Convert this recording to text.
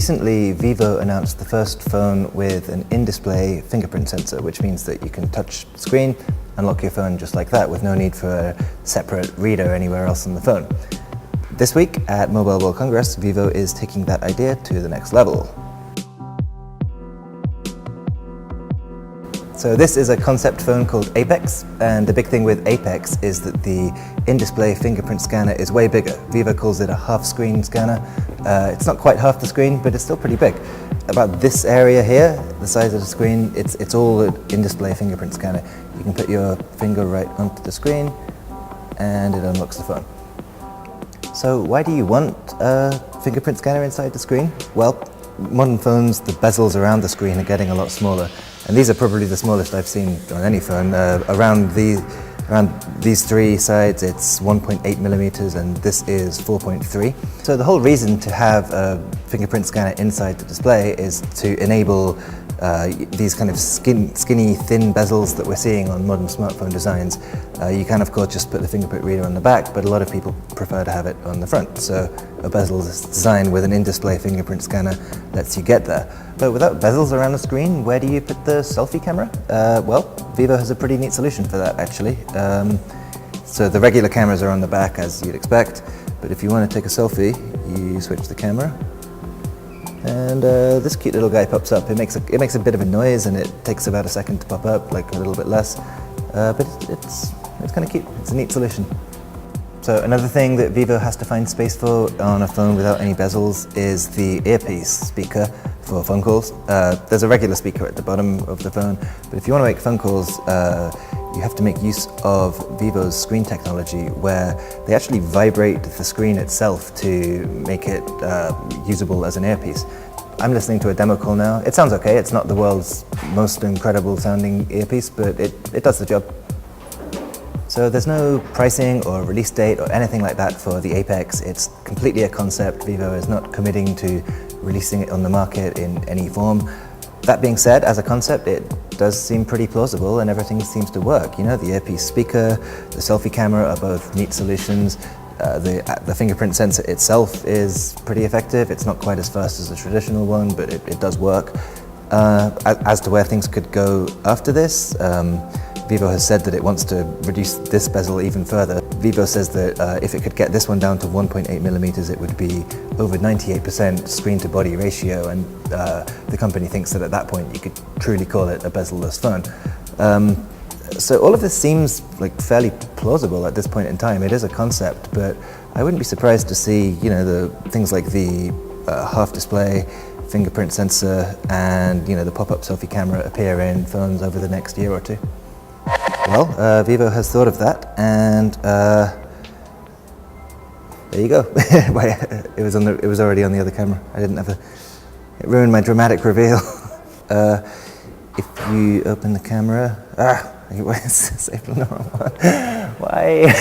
Recently, Vivo announced the first phone with an in-display fingerprint sensor, which means that you can touch the screen, unlock your phone just like that with no need for a separate reader anywhere else on the phone. This week at Mobile World Congress, Vivo is taking that idea to the next level. So this is a concept phone called Apex, and the big thing with Apex is that the in-display fingerprint scanner is way bigger. Vivo calls it a half-screen scanner. It's not quite half the screen, but it's still pretty big. About this area here, the size of the screen, it's all an in-display fingerprint scanner. You can put your finger right onto the screen, and it unlocks the phone. So why do you want a fingerprint scanner inside the screen? Well, modern phones, the bezels around the screen are getting a lot smaller. And these are probably the smallest I've seen on any phone. Around these three sides, it's 1.8 millimeters, and this is 4.3. So the whole reason to have a fingerprint scanner inside the display is to enable these kind of skinny, thin bezels that we're seeing on modern smartphone designs. You can, of course, just put the fingerprint reader on the back, but a lot of people prefer to have it on the front. So a bezel design with an in-display fingerprint scanner lets you get there. But without bezels around the screen, where do you put the selfie camera? Well, Vivo has a pretty neat solution for that, actually. So the regular cameras are on the back, as you'd expect, but if you want to take a selfie, you switch the camera, and this cute little guy pops up. It makes a bit of a noise, and it takes about a second to pop up, like a little bit less, but it's kind of cute. It's a neat solution. So another thing that Vivo has to find space for on a phone without any bezels is the earpiece speaker for phone calls. There's a regular speaker at the bottom of the phone, but if you want to make phone calls, you have to make use of Vivo's screen technology, where they actually vibrate the screen itself to make it usable as an earpiece. I'm listening to a demo call now. It sounds okay. It's not the world's most incredible sounding earpiece, but it does the job. So there's no pricing or release date or anything like that for the Apex. It's completely a concept. Vivo is not committing to releasing it on the market in any form. That being said, as a concept, it does seem pretty plausible and everything seems to work. You know, the earpiece speaker, the selfie camera are both neat solutions. The fingerprint sensor itself is pretty effective. It's not quite as fast as a traditional one, but it does work. As to where things could go after this, Vivo has said that it wants to reduce this bezel even further. Vivo says that if it could get this one down to 1.8 millimeters, it would be over 98% screen-to-body ratio, and the company thinks that at that point you could truly call it a bezel-less phone. So all of this seems like fairly plausible at this point in time. It is a concept, but I wouldn't be surprised to see, you know, the things like the half-display fingerprint sensor and, you know, the pop-up selfie camera appear in phones over the next year or two. Well, Vivo has thought of that, and there you go. It was already on the other camera. I didn't have it ruined my dramatic reveal. If you open the camera, wait, saved the wrong one. Why?